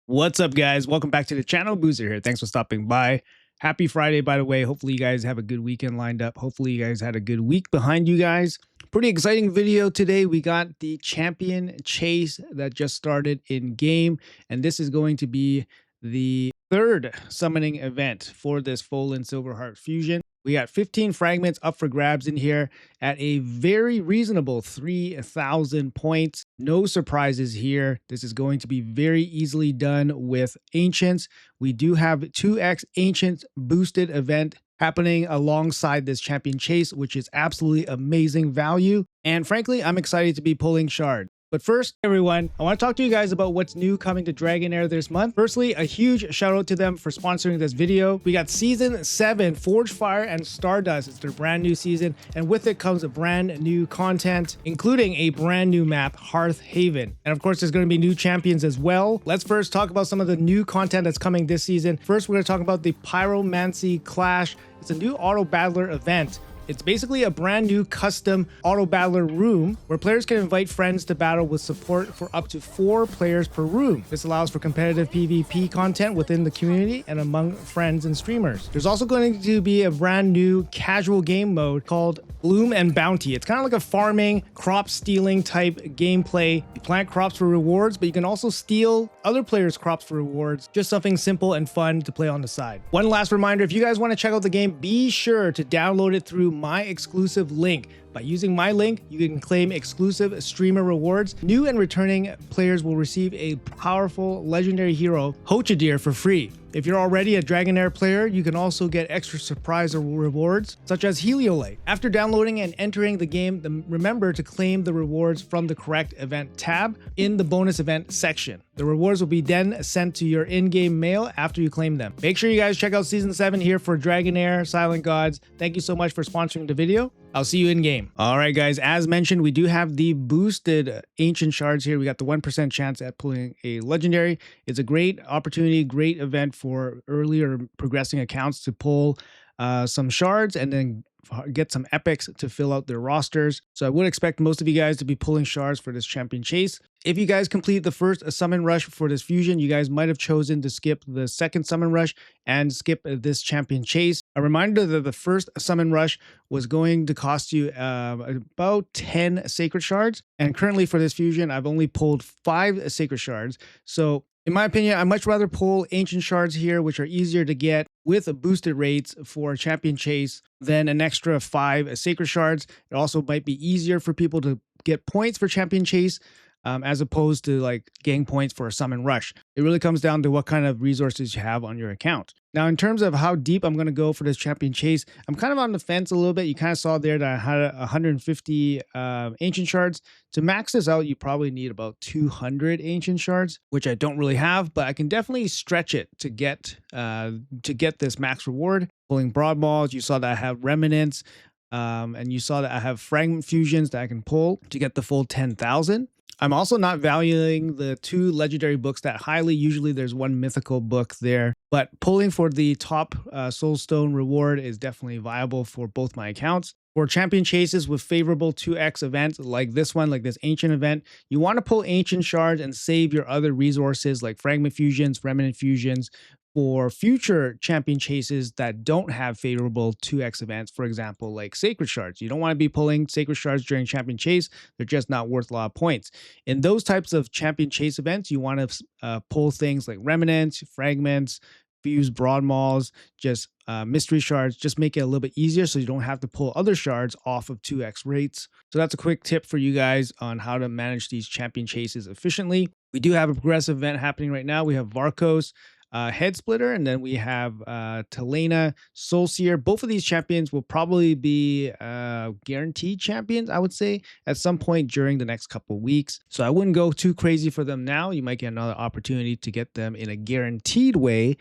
What's up, guys? Welcome back to the channel. Boozer here. Thanks for stopping by. Happy Friday, by the way. Hopefully you guys have a good weekend lined up. Hopefully you guys had a good week behind you guys. Pretty exciting video today. We got the champion chase that just started in game, and this is going to be the third summoning event for this Full and Silverheart fusion. We got 15 fragments up for grabs in here at a very reasonable 3,000 points. No surprises here. This is going to be very easily done with Ancients. We do have 2x Ancients boosted event happening alongside this champion chase, which is absolutely amazing value. And frankly, I'm excited to be pulling Shard. But first, everyone, I want to talk to you guys about what's new coming to Dragonheir this month. Firstly, a huge shout out to them for sponsoring this video. We got Season 7, Forgefire and Stardust. It's their brand new season, and with it comes a brand new content, including a brand new map, Hearthhaven. And of course, there's going to be new champions as well. Let's first talk about some of the new content that's coming this season. First, we're going to talk about the Pyromancy Clash. It's a new auto battler event. It's basically a brand new custom auto battler room where players can invite friends to battle with support for up to 4 players per room. This allows for competitive PvP content within the community and among friends and streamers. There's also going to be a brand new casual game mode called Bloom and Bounty. It's kind of like a farming, crop stealing type gameplay. You plant crops for rewards, but you can also steal other players' crops for rewards. Just something simple and fun to play on the side. One last reminder, if you guys want to check out the game, be sure to download it through my exclusive link. By using my link, you can claim exclusive streamer rewards. New and returning players will receive a powerful legendary hero, Hochadir, for free. If you're already a Dragonheir player, you can also get extra surprise rewards, such as Heliolite. After downloading and entering the game, remember to claim the rewards from the correct event tab in the bonus event section. The rewards will be then sent to your in-game mail after you claim them. Make sure you guys check out Season 7 here for Dragonheir, Silent Gods. Thank you so much for sponsoring the video. I'll see you in game. All right, guys, as mentioned, we do have the boosted ancient shards here. We got the 1% chance at pulling a legendary. It's a great opportunity, great event for earlier progressing accounts to pull some shards and then get some epics to fill out their rosters. So I would expect most of you guys to be pulling shards for this champion chase. If you guys complete the first summon rush for this fusion, you guys might have chosen to skip the second summon rush and skip this champion chase. A reminder that the first summon rush was going to cost you about 10 sacred shards. And currently for this fusion, I've only pulled 5 sacred shards. So in my opinion, I'd much rather pull ancient shards here, which are easier to get with boosted rates for champion chase than an extra 5 sacred shards. It also might be easier for people to get points for champion chase as opposed to like getting points for a summon rush. It really comes down to what kind of resources you have on your account. Now, in terms of how deep I'm going to go for this champion chase, I'm kind of on the fence a little bit. You kind of saw there that I had 150 ancient shards. To max this out, you probably need about 200 ancient shards, which I don't really have, but I can definitely stretch it to get this max reward. Pulling broad balls, you saw that I have remnants, and you saw that I have fragment fusions that I can pull to get the full 10,000. I'm also not valuing the 2 legendary books that highly. Usually there's 1 mythical book there, but pulling for the top soulstone reward is definitely viable for both my accounts. For champion chases with favorable 2x events like this one, like this ancient event, you want to pull ancient shards and save your other resources like fragment fusions, remnant fusions, for future champion chases that don't have favorable 2x events, for example, like sacred shards. You don't want to be pulling sacred shards during champion chase. They're just not worth a lot of points. In those types of champion chase events, you want to pull things like remnants, fragments, fuse broad mauls, just mystery shards. Just make it a little bit easier so you don't have to pull other shards off of 2x rates. So that's a quick tip for you guys on how to manage these champion chases efficiently. We do have a progressive event happening right now. We have Varkos, Head Splitter, and then we have Talena, Soulseer. Both of these champions will probably be guaranteed champions, I would say, at some point during the next couple of weeks. So I wouldn't go too crazy for them now. You might get another opportunity to get them in a guaranteed way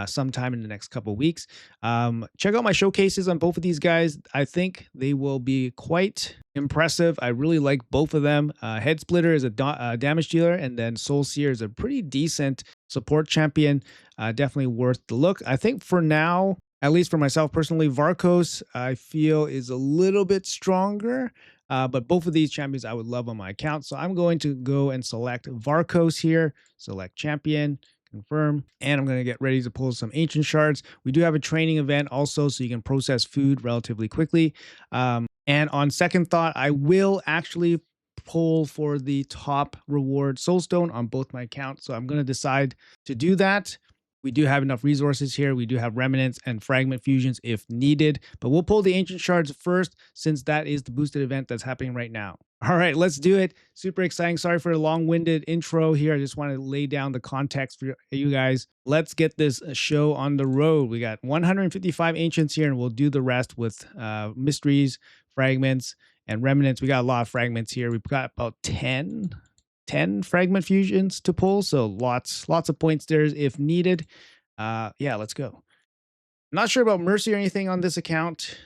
sometime in the next couple of weeks. Check out my showcases on both of these guys. I think they will be quite impressive. I really like both of them. Head Splitter is a damage dealer, and then Soulseer is a pretty decent support champion. Definitely worth the look. I think for now, at least for myself personally, Varkos I feel is a little bit stronger. But both of these champions I would love on my account. So I'm going to go and select Varkos here, select champion, confirm. And I'm going to get ready to pull some ancient shards. We do have a training event also, so you can process food relatively quickly. And on second thought, I will actually pull for the top reward soulstone on both my accounts. So I'm going to decide to do that. We do have enough resources here. We do have remnants and fragment fusions if needed, but we'll pull the ancient shards first since that is the boosted event that's happening right now. All right, let's do it. Super exciting. Sorry for a long-winded intro here. I just want to lay down the context for you guys. Let's get this show on the road. We got 155 ancients here, and we'll do the rest with mysteries, fragments, and remnants. We got a lot of fragments here. We've got about 10 fragment fusions to pull, so lots of points there if needed. Yeah, let's go. Not sure about mercy or anything on this account.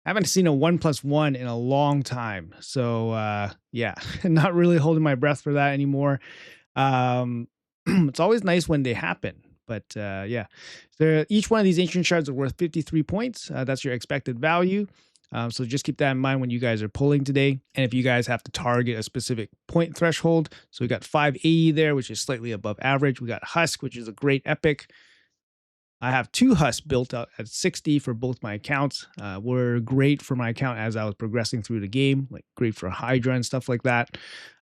I haven't seen a 1+1 in a long time, so yeah, not really holding my breath for that anymore. It's always nice when they happen, but yeah, each one of these ancient shards are worth 53 points. That's your expected value. So just keep that in mind when you guys are pulling today. And if you guys have to target a specific point threshold, so we got 580 there, which is slightly above average. We got Husk, which is a great epic. I have 2 Husks built out at 60 for both my accounts. Were great for my account as I was progressing through the game, like great for Hydra and stuff like that.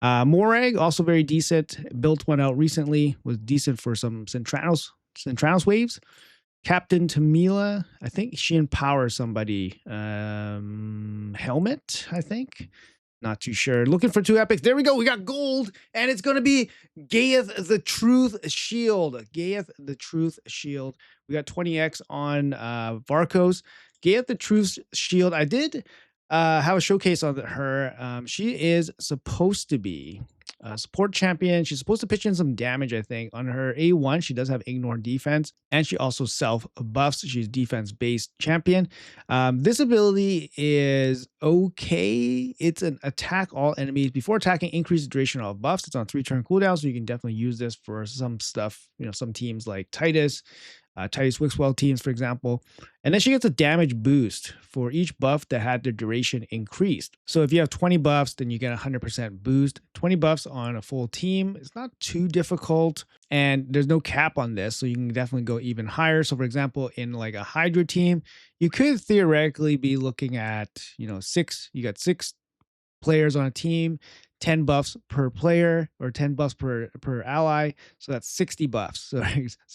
Morag, also very decent. Built one out recently, was decent for some Centranos waves. Captain Tamila, I think she empowers somebody. Helmet, I think. Not too sure. Looking for 2 epics. There we go. We got gold, and it's going to be Gaeth the Truth Shield. Gaeth the Truth Shield. We got 20x on Varkos. Gaeth the Truth Shield. I did have a showcase on her. She is supposed to be a support champion. She's supposed to pitch in some damage, I think. On her A1, she does have ignore defense, and she also self buffs. She's defense-based champion. This ability is okay. It's an attack all enemies. Before attacking, increase the duration of buffs. It's on 3-turn cooldown, so you can definitely use this for some stuff. You know, some teams like Titus Wixwell teams, for example. And then she gets a damage boost for each buff that had their duration increased. So if you have 20 buffs, then you get a 100% boost. 20 buffs on a full team. It's not too difficult, and there's no cap on this, so you can definitely go even higher. So for example, in like a Hydra team, you could theoretically be looking at, you know, you got 6 players on a team, 10 buffs per player or 10 buffs per ally. So that's 60 buffs. So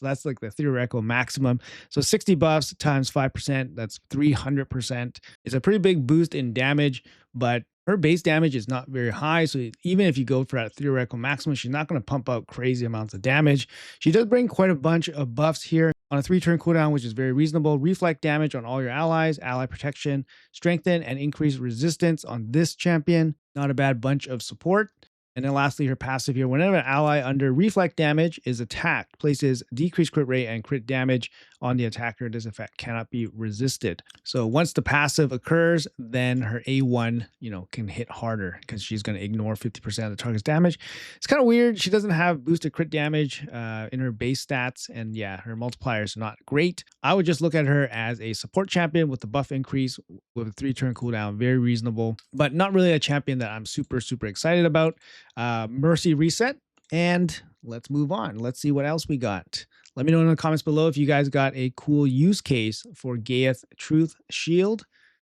that's like the theoretical maximum. So 60 buffs times 5%, that's 300%. It's a pretty big boost in damage, but her base damage is not very high. So even if you go for that theoretical maximum, she's not going to pump out crazy amounts of damage. She does bring quite a bunch of buffs here on a 3-turn cooldown, which is very reasonable. Reflect damage on all your allies, ally protection, strengthen and increase resistance on this champion. Not a bad bunch of support. And then lastly, her passive here, whenever an ally under reflect damage is attacked, places decreased crit rate and crit damage on the attacker. This effect cannot be resisted. So once the passive occurs, then her A1, you know, can hit harder because she's going to ignore 50% of the target's damage. It's kind of weird. She doesn't have boosted crit damage in her base stats. And yeah, her multiplier is not great. I would just look at her as a support champion with the buff increase with a 3-turn cooldown. Very reasonable, but not really a champion that I'm super excited about. Mercy reset, and let's move on. Let's see what else we got. Let me know in the comments below if you guys got a cool use case for Gaeth Truth Shield.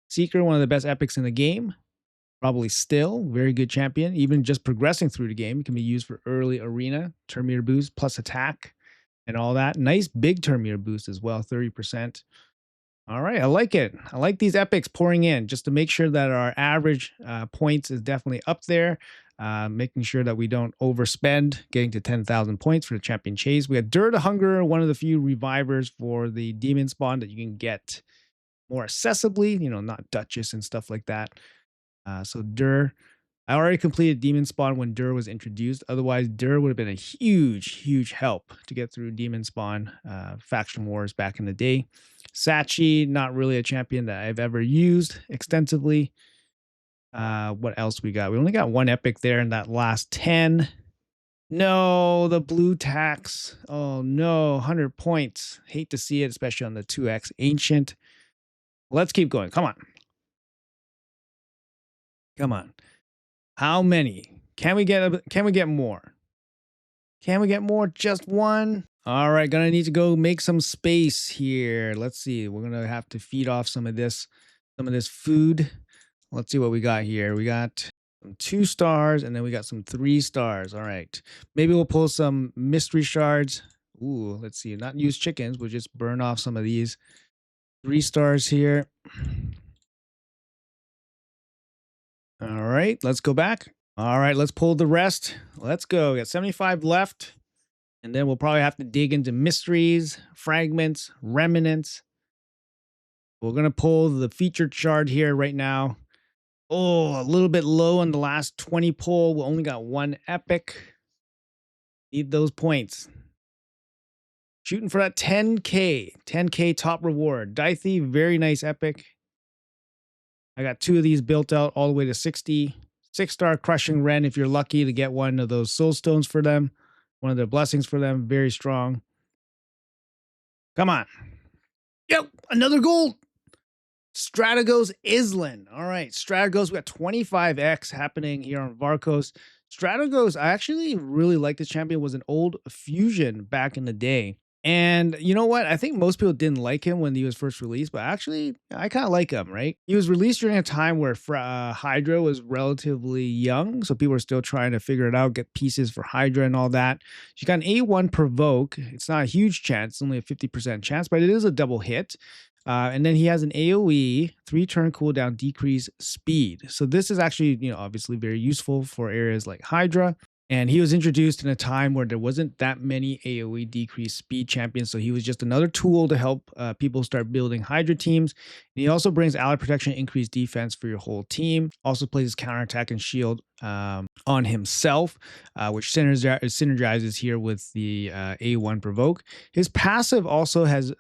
Seeker, one of the best epics in the game. Probably still very good champion. Even just progressing through the game, it can be used for early arena, turn meter boost plus attack and all that. Nice big turn meter boost as well, 30%. All right, I like it. I like these epics pouring in just to make sure that our average points is definitely up there. Making sure that we don't overspend, getting to 10,000 points for the champion chase. We got Dur the Hunger, one of the few revivers for the demon spawn that you can get more accessibly, you know, not Duchess and stuff like that. So Dur, I already completed demon spawn when Dur was introduced. Otherwise, Dur would have been a huge help to get through demon spawn faction wars back in the day. Sachi, not really a champion that I've ever used extensively. What else we got? We only got 1 epic there in that last 10. No, the blue tax. Oh no, 100 points. Hate to see it, especially on the 2x ancient. Let's keep going. Come on. Come on. How many? Can we get more? Can we get more? Just one. All right, gonna need to go make some space here. Let's see. We're gonna have to feed off some of this food. Let's see what we got here. We got some 2 stars, and then we got some 3 stars. All right. Maybe we'll pull some mystery shards. Ooh, let's see. Not use chickens. We'll just burn off some of these. 3 stars here. All right, let's go back. All right, let's pull the rest. Let's go. We got 75 left. And then we'll probably have to dig into mysteries, fragments, remnants. We're going to pull the featured shard here right now. Oh, a little bit low on the last 20 pull. We only got 1 epic. Need those points. Shooting for that 10K. 10K top reward. Dithy, very nice epic. I got 2 of these built out all the way to 60. 6-star Crushing Wren if you're lucky to get one of those soul stones for them. One of their blessings for them. Very strong. Come on. Yep, another gold. Strategos Island. All right, Strategos. We got 25x happening here on Varkos. Strategos, I actually really like this champion. Was an old fusion back in the day. And you know what? I think most people didn't like him when he was first released, but actually, I kind of like him, right? He was released during a time where Hydra was relatively young, so people were still trying to figure it out, get pieces for Hydra and all that. You got an A1 Provoke. It's not a huge chance, it's only a 50% chance, but it is a double hit. And then he has an AoE, 3-turn cooldown, decrease speed. So this is actually, obviously very useful for areas like Hydra. And he was introduced in a time where there wasn't that many AoE decrease speed champions. So he was just another tool to help people start building Hydra teams. And he also brings ally protection, increased defense for your whole team. Also plays counterattack and shield on himself, which synergizes here with the A1 Provoke. His passive also has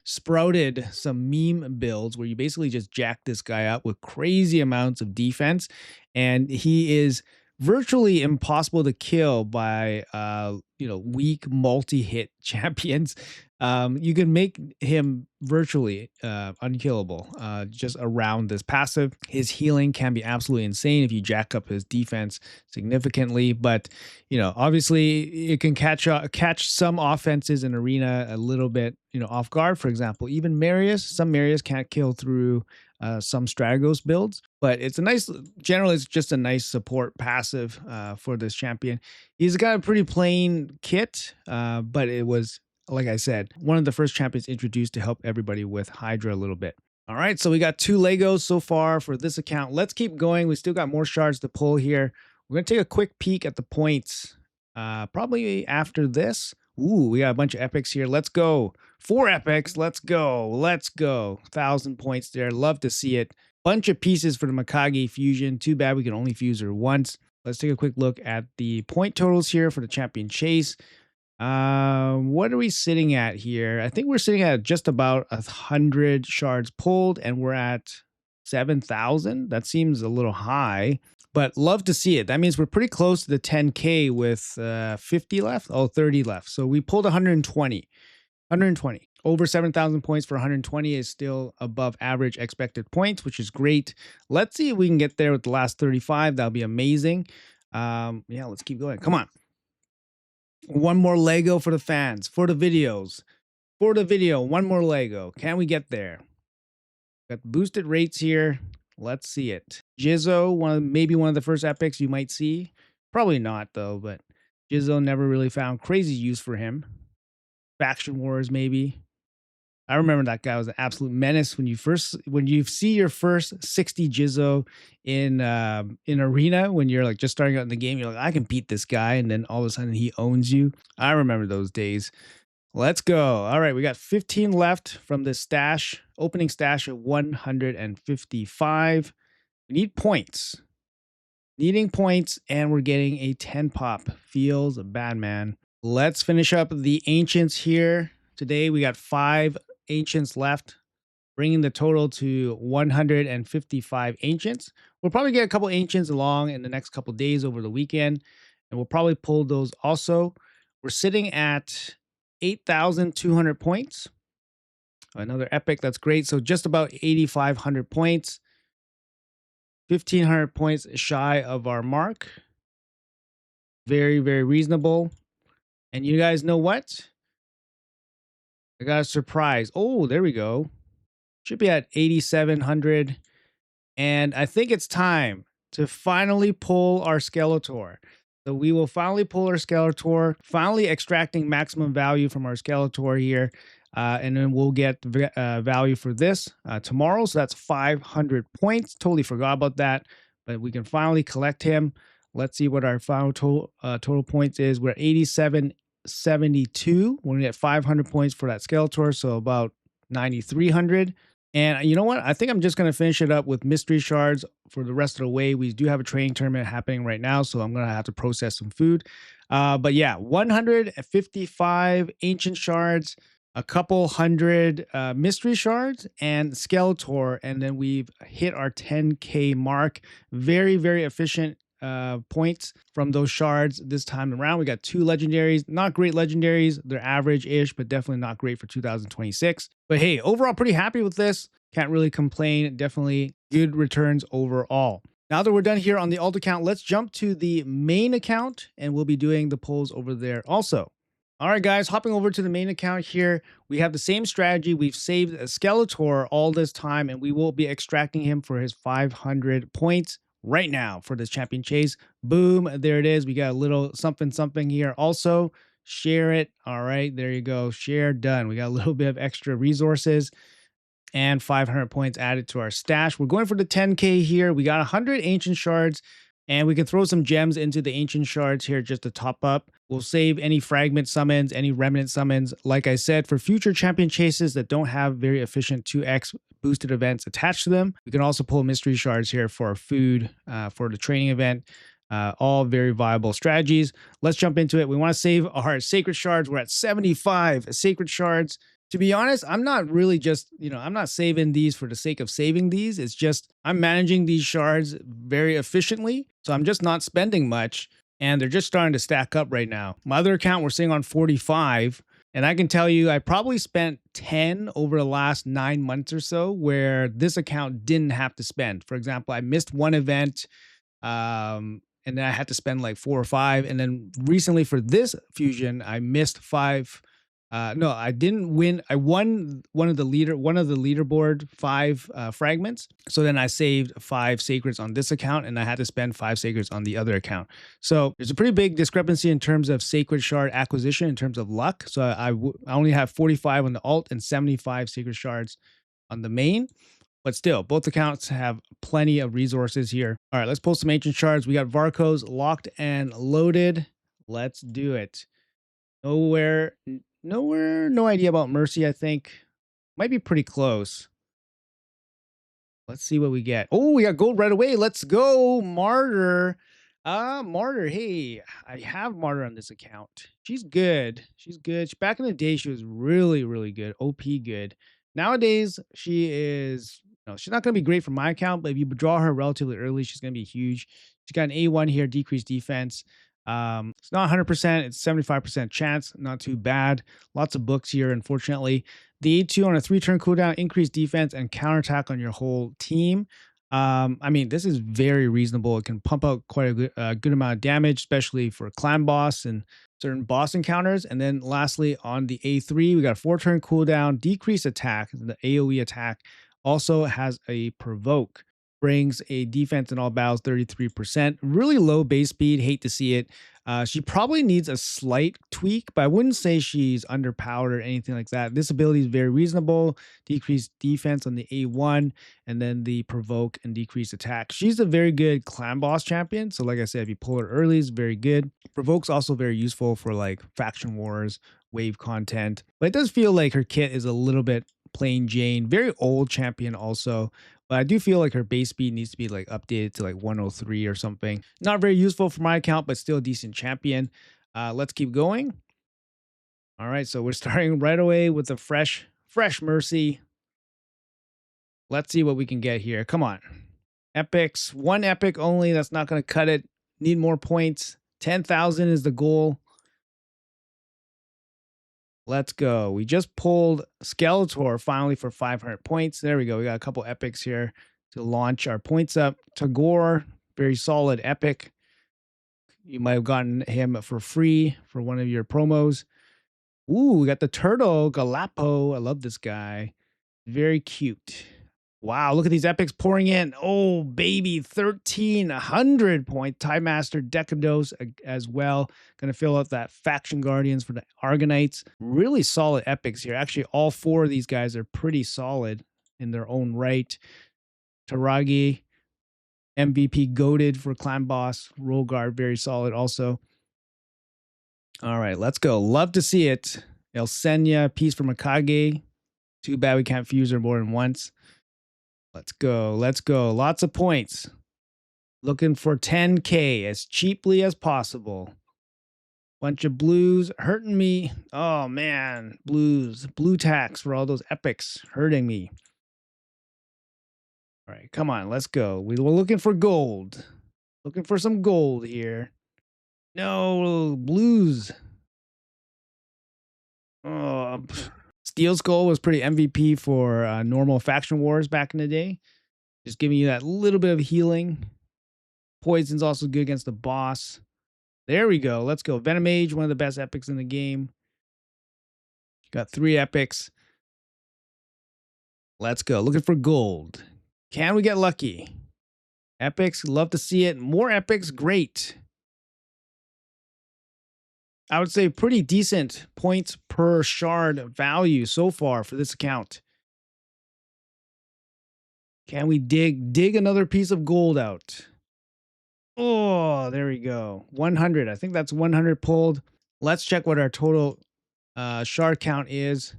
sprouted some meme builds where you basically just jack this guy up with crazy amounts of defense. And he is virtually impossible to kill by weak multi-hit champions. You can make him virtually unkillable just around this passive. His healing can be absolutely insane if you jack up his defense significantly, but obviously it can catch some offenses in arena a little bit off guard. For example, even Marius, some Marius can't kill through some Strategos builds, but generally it's just a nice support passive for this champion. He's got a pretty plain kit, but it was, like I said, one of the first champions introduced to help everybody with Hydra a little bit. All right, so we got 2 Legos so far for this account. Let's keep going. We still got more shards to pull here. We're going to take a quick peek at the points probably after this. Ooh, we got a bunch of epics here. Let's go. 4 epics. Let's go. 1,000 points there. Love to see it. Bunch of pieces for the Mikage fusion. Too bad we can only fuse her once. Let's take a quick look at the point totals here for the champion chase. What are we sitting at here? I think we're sitting at just about 100 shards pulled, and we're at 7,000. That seems a little high, but love to see it. That means we're pretty close to the 10K with 50 left. Oh, 30 left. So we pulled 120. Over 7,000 points for 120 is still above average expected points, which is great. Let's see if we can get there with the last 35. That'll be amazing. Yeah, let's keep going. Come on. One more Lego for the fans, for the videos. For the video, one more Lego. Can we get there? Got boosted rates here. Let's see it. Jizzo, maybe one of the first epics you might see. Probably not, though, but Jizzo never really found crazy use for him. Faction Wars, maybe. I remember that guy was an absolute menace when you see your first 60 Jizzo in arena, when you're like just starting out in the game, you're like, I can beat this guy, and then all of a sudden he owns you. I remember those days. Let's go. All right, we got 15 left from this stash, opening stash of 155. We need points. Needing points, and we're getting a 10 pop. Feels bad, man. Let's finish up the ancients here. Today we got 5 ancients left, bringing the total to 155 ancients. We'll probably get a couple ancients along in the next couple days over the weekend, and we'll probably pull those also. We're sitting at 8,200 points. Another epic, that's great. So just about 8,500 points. 1,500 points shy of our mark. Very, very reasonable. And you guys know what? I got a surprise. Oh, there we go. Should be at 8,700. And I think it's time to finally pull our Skeletor. So we will finally pull our Skeletor, finally extracting maximum value from our Skeletor here. And then we'll get value for this tomorrow. So that's 500 points. Totally forgot about that. But we can finally collect him. Let's see what our final total points is. We're at 8772. We're going to get 500 points for that Skeletor. So about 9,300. And you know what? I think I'm just going to finish it up with mystery shards for the rest of the way. We do have a training tournament happening right now, so I'm going to have to process some food. But yeah, 155 ancient shards, a couple hundred mystery shards, and Skeletor. And then we've hit our 10K mark. Very, very efficient points from those shards this time around. We got 2 legendaries, not great legendaries. They're average-ish, but definitely not great for 2026. But hey, overall pretty happy with this. Can't really complain. Definitely good returns overall. Now that we're done here on the alt account, let's jump to the main account and we'll be doing the polls over there also. All right, guys, hopping over to the main account here, we have the same strategy. We've saved a Skeletor all this time, and we will be extracting him for his 500 points right now for this champion chase. Boom, there it is. We got a little something here. Also, share it. All right, there you go. Share, done. We got a little bit of extra resources and 500 points added to our stash. We're going for the 10K here. We got 100 ancient shards, and we can throw some gems into the ancient shards here just to top up. We'll save any fragment summons, any remnant summons, like I said, for future champion chases that don't have very efficient 2x boosted events attached to them. We can also pull mystery shards here for food for the training event. All very viable strategies. Let's jump into it. We want to save our sacred shards. We're at 75 sacred shards. To be honest, I'm not really just, I'm not saving these for the sake of saving these. It's just I'm managing these shards very efficiently. So I'm just not spending much. And they're just starting to stack up right now. My other account, we're sitting on 45. And I can tell you, I probably spent 10 over the last 9 months or so where this account didn't have to spend. For example, I missed one event and then I had to spend like 4 or 5. And then recently for this fusion, I missed 5. No, I didn't win. I won one of the leaderboard 5 fragments. So then I saved 5 sacreds on this account, and I had to spend 5 sacreds on the other account. So there's a pretty big discrepancy in terms of sacred shard acquisition in terms of luck. So I only have 45 on the alt and 75 sacred shards on the main. But still, both accounts have plenty of resources here. All right, let's pull some ancient shards. We got Varkos locked and loaded. Let's do it. No idea about Mercy, I think. Might be pretty close. Let's see what we get. Oh, we got gold right away. Let's go. Martyr. Martyr. Hey, I have Martyr on this account. She's good. She's good. Back in the day, she was really, really good. OP good. Nowadays, she is, she's not going to be great for my account, but if you draw her relatively early, she's going to be huge. She's got an A1 here, decreased defense. It's not 100%, it's 75% chance, not too bad. Lots of books here, unfortunately. The A2 on a 3-turn cooldown, increased defense and counterattack on your whole team. I mean, this is very reasonable. It can pump out quite a good amount of damage, especially for a clan boss and certain boss encounters. And then lastly, on the A3, we got a 4-turn cooldown, decreased attack. The AoE attack also has a provoke. Brings a defense in all battles 33%. Really low base speed. Hate to see it. She probably needs a slight tweak, but I wouldn't say she's underpowered or anything like that. This ability is very reasonable. Decreased defense on the A1, and then the provoke and decreased attack. She's a very good clan boss champion. So like I said, if you pull her early, it's very good. Provoke's also very useful for like faction wars, wave content. But it does feel like her kit is a little bit plain Jane. Very old champion also. But I do feel like her base speed needs to be like updated to like 103 or something. Not very useful for my account, but still a decent champion. Let's keep going. All right, so we're starting right away with the fresh Mercy. Let's see what we can get here. Come on. Epics. 1 epic only. That's not going to cut it. Need more points. 10,000 is the goal. Let's go. We just pulled Skeletor finally for 500 points. There we go. We got a couple epics here to launch our points up. Tagore, very solid epic. You might have gotten him for free for one of your promos. Ooh, we got the turtle, Galapo. I love this guy. Very cute. Wow, look at these epics pouring in. Oh, baby, 1,300 point. Time Master Decados as well. Going to fill out that Faction Guardians for the Argonites. Really solid epics here. Actually, all four of these guys are pretty solid in their own right. Taragi, MVP goated for Clan Boss. Roll Guard, very solid also. All right, let's go. Love to see it. Elsenia, Piece from Akage. Too bad we can't fuse her more than once. Let's go. Let's go. Lots of points. Looking for 10K as cheaply as possible. Bunch of blues hurting me. Oh, man. Blues. Blue tax for all those epics hurting me. All right. Come on. Let's go. We were looking for gold. Looking for some gold here. No. Blues. Oh, Steel Skull was pretty MVP for normal faction wars back in the day. Just giving you that little bit of healing. Poison's also good against the boss. There we go. Let's go. Venom Mage, one of the best epics in the game. Got 3 epics. Let's go. Looking for gold. Can we get lucky? Epics, love to see it. More epics, great. I would say pretty decent points per shard value so far for this account. Can we dig another piece of gold out? Oh, there we go. 100. I think that's 100 pulled. Let's check what our total shard count is,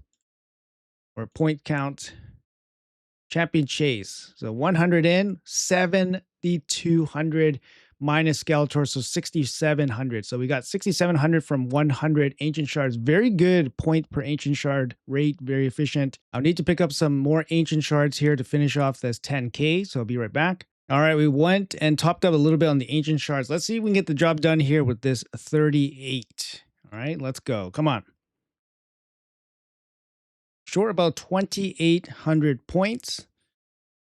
or point count. Champion Chase. So 100 in, 7,200 minus Skeletor, so 6,700. So we got 6,700 from 100 Ancient Shards. Very good point per Ancient Shard rate, very efficient. I'll need to pick up some more Ancient Shards here to finish off this 10K, so I'll be right back. All right, we went and topped up a little bit on the Ancient Shards. Let's see if we can get the job done here with this 38. All right, let's go. Come on. Short about 2,800 points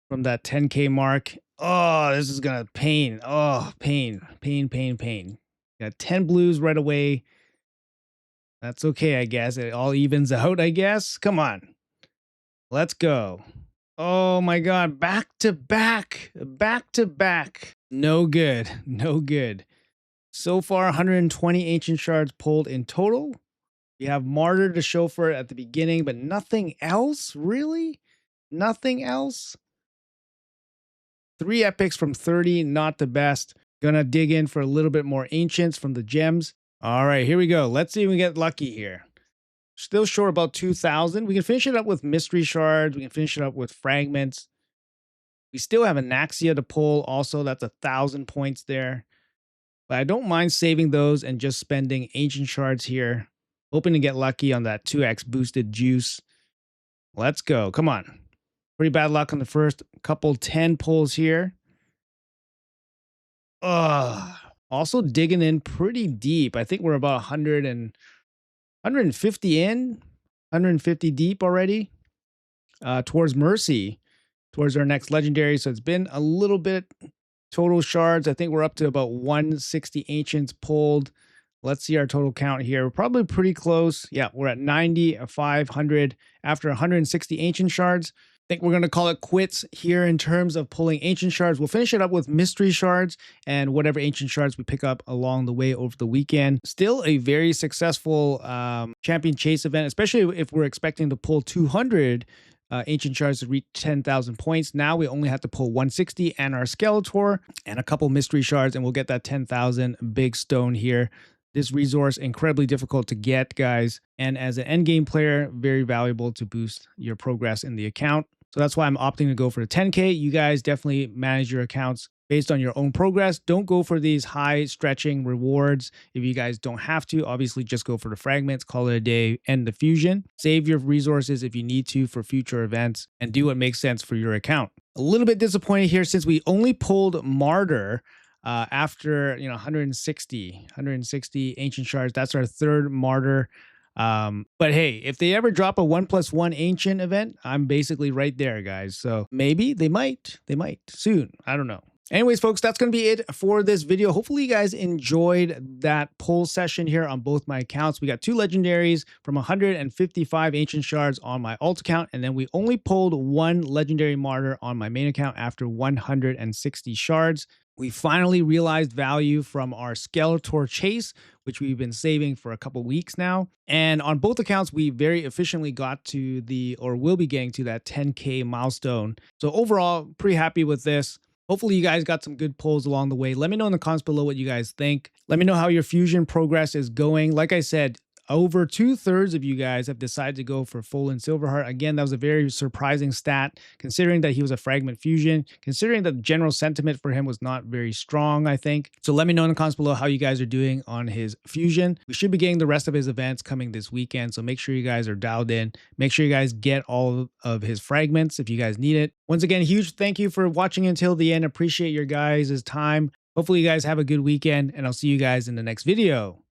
from that 10K mark. Oh, this is gonna pain. Oh, pain. Got 10 blues right away. That's okay, I guess. It all evens out, I guess. Come on. Let's go. Oh my God. Back to back. No good. No good. So far, 120 Ancient Shards pulled in total. We have Martyr to show for it at the beginning, but nothing else? Really? Nothing else? 3 epics from 30, not the best. Gonna dig in for a little bit more ancients from the gems. All right, here we go. Let's see if we get lucky here. Still short about 2,000. We can finish it up with mystery shards. We can finish it up with fragments. We still have Anaxia to pull. Also, that's 1,000 points there. But I don't mind saving those and just spending ancient shards here. Hoping to get lucky on that 2x boosted juice. Let's go. Come on. Pretty bad luck on the first couple 10 pulls here. Also digging in pretty deep. I think we're about 150 in, 150 deep already. Towards Mercy, towards our next legendary. So it's been a little bit total shards. I think we're up to about 160 ancients pulled. Let's see our total count here. We're probably pretty close. Yeah, we're at 90,500 after 160 ancient shards. I think we're going to call it quits here in terms of pulling ancient shards. We'll finish it up with mystery shards and whatever ancient shards we pick up along the way over the weekend. Still a very successful champion chase event, especially if we're expecting to pull 200 ancient shards to reach 10,000 points. Now we only have to pull 160 and our Skeletor and a couple mystery shards, and we'll get that 10,000 big stone here. This resource, incredibly difficult to get, guys. And as an endgame player, very valuable to boost your progress in the account. So that's why I'm opting to go for the 10K. You guys definitely manage your accounts based on your own progress. Don't go for these high stretching rewards if you guys don't have to. Obviously, just go for the fragments, call it a day, end the fusion. Save your resources if you need to for future events, and do what makes sense for your account. A little bit disappointed here since we only pulled Martyr after 160 ancient shards. That's our third Martyr. But hey, if they ever drop a 1+1 ancient event, I'm basically right there, guys. So maybe they might soon. I don't know. Anyways, folks, that's going to be it for this video. Hopefully you guys enjoyed that poll session here on both my accounts. We got 2 legendaries from 155 ancient shards on my alt account, and then we only pulled 1 legendary martyr on my main account after 160 shards. We finally realized value from our Skeletor chase, which we've been saving for a couple weeks now. And on both accounts, we very efficiently got to or will be getting to that 10K milestone. So overall, pretty happy with this. Hopefully you guys got some good pulls along the way. Let me know in the comments below what you guys think. Let me know how your fusion progress is going. Like I said, over 2/3 of you guys have decided to go for full in Silverheart. Again, that was a very surprising stat, considering that he was a fragment fusion, considering that the general sentiment for him was not very strong, I think. So let me know in the comments below how you guys are doing on his fusion. We should be getting the rest of his events coming this weekend, so make sure you guys are dialed in. Make sure you guys get all of his fragments if you guys need it. Once again, huge thank you for watching until the end. Appreciate your guys' time. Hopefully you guys have a good weekend, and I'll see you guys in the next video.